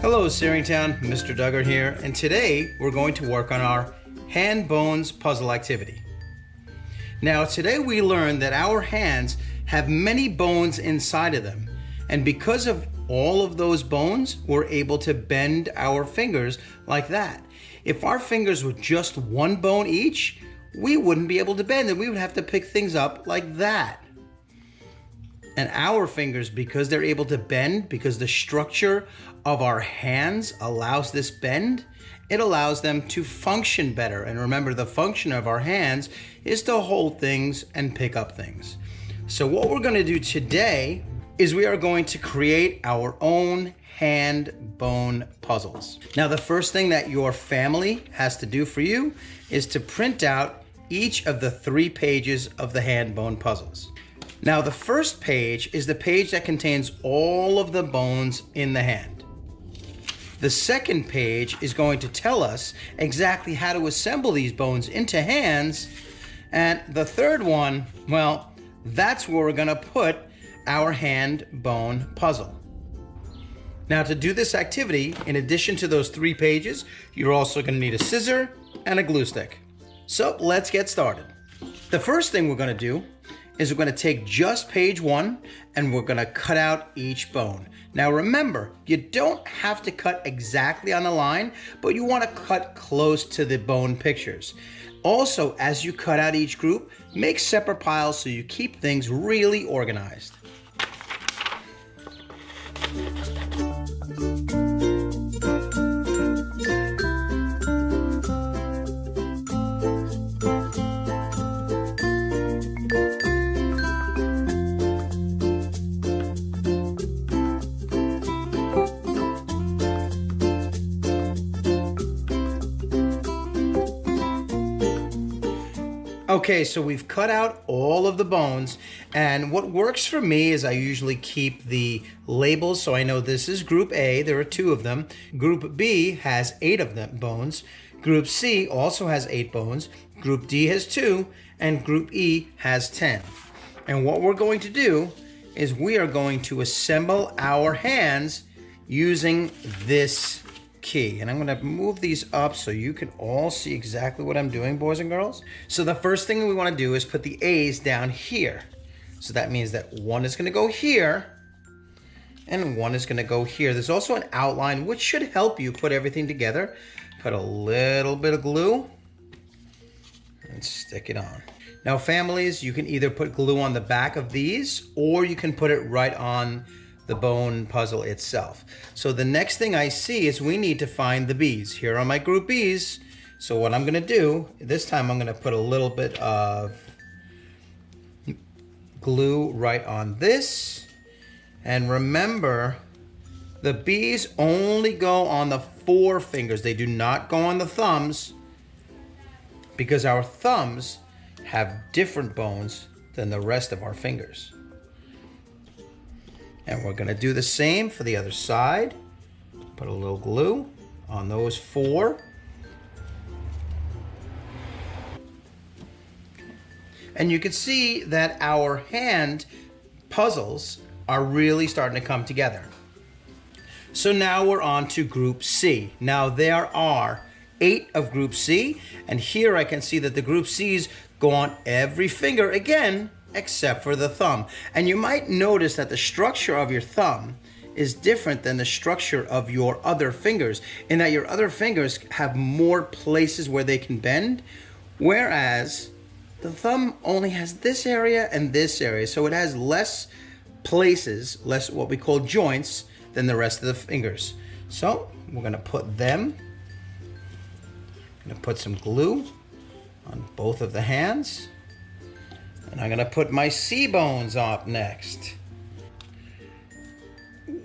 Hello Searingtown, Mr. Duggar here, and today we're going to work on our hand bones puzzle activity. Now today we learned that our hands have many bones inside of them, and because of all of those bones, we're able to bend our fingers like that. If our fingers were just one bone each, we wouldn't be able to bend them. We would have to pick things up like that. And our fingers, because they're able to bend, because the structure of our hands allows this bend, it allows them to function better. And remember, the function of our hands is to hold things and pick up things. So what we're going to do today is we are going to create our own hand bone puzzles. Now, the first thing that your family has to do for you is to print out each of the 3 pages of the hand bone puzzles. Now, the first page is the page that contains all of the bones in the hand. The second page is going to tell us exactly how to assemble these bones into hands. And the third one, well, that's where we're going to put our hand bone puzzle. Now, to do this activity, in addition to those 3 pages, you're also going to need a scissor and a glue stick. So let's get started. The first thing we're going to do is we're going to take just page 1 and we're going to cut out each bone. Now remember, you don't have to cut exactly on the line, but you want to cut close to the bone pictures. Also, as you cut out each group, make separate piles so you keep things really organized. Okay, so we've cut out all of the bones, and what works for me is I usually keep the labels so I know this is group A, there are 2 of them. Group B has 8 of them bones. Group C also has 8 bones. Group D has 2, and Group E has 10. And what we're going to do is we are going to assemble our hands using this key. And I'm going to move these up so you can all see exactly what I'm doing, boys and girls. So the first thing we want to do is put the A's down here. So that means that one is going to go here and one is going to go here. There's also an outline which should help you put everything together. Put a little bit of glue and stick it on. Now, families, you can either put glue on the back of these or you can put it right on the bone puzzle itself. So the next thing I see is we need to find the B's. Here are my group B's. So what I'm going to do, this time I'm going to put a little bit of glue right on this. And remember, the B's only go on the 4 fingers. They do not go on the thumbs because our thumbs have different bones than the rest of our fingers. And we're going to do the same for the other side. Put a little glue on those 4. And you can see that our hand puzzles are really starting to come together. So now we're on to Group C. Now there are 8 of Group C, and here I can see that the Group C's go on every finger again, except for the thumb. And you might notice that the structure of your thumb is different than the structure of your other fingers, in that your other fingers have more places where they can bend, whereas the thumb only has this area and this area. So it has less places, less what we call joints, than the rest of the fingers. So we're gonna put them, I'm gonna put some glue on both of the hands. And I'm gonna put my C bones up next.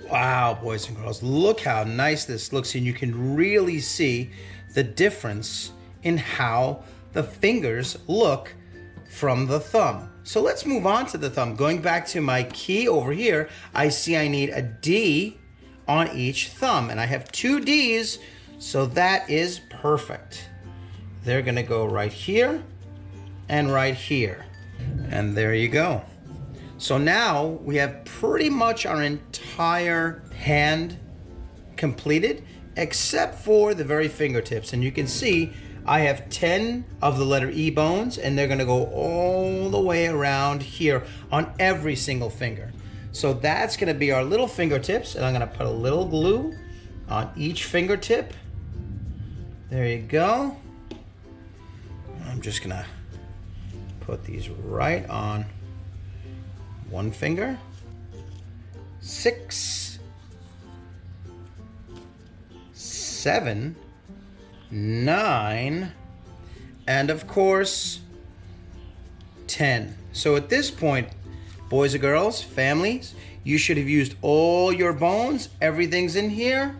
Wow, boys and girls, look how nice this looks, and you can really see the difference in how the fingers look from the thumb. So let's move on to the thumb. Going back to my key over here, I see I need a D on each thumb, and I have 2 D's, so that is perfect. They're gonna go right here and right here. And there you go. So now we have pretty much our entire hand completed except for the very fingertips. And you can see I have 10 of the letter E bones, and they're gonna go all the way around here on every single finger. So that's gonna be our little fingertips, and I'm gonna put a little glue on each fingertip. There you go. I'm just gonna put these right on one finger. 6, 7, 9, and of course 10. So at this point, boys and girls, families, you should have used all your bones. Everything's in here.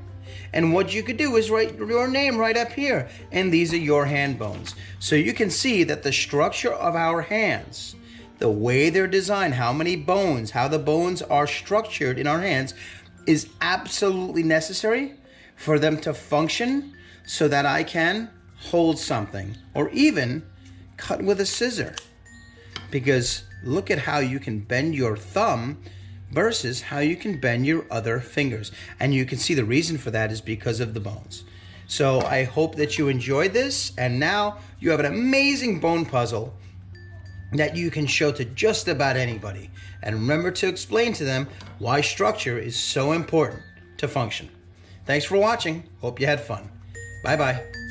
And what you could do is write your name right up here. And these are your hand bones. So you can see that the structure of our hands, the way they're designed, how many bones, how the bones are structured in our hands is absolutely necessary for them to function so that I can hold something or even cut with a scissor. Because look at how you can bend your thumb versus how you can bend your other fingers. And you can see the reason for that is because of the bones. So I hope that you enjoyed this, and now you have an amazing bone puzzle that you can show to just about anybody. And remember to explain to them why structure is so important to function. Thanks for watching. Hope you had fun. Bye-bye.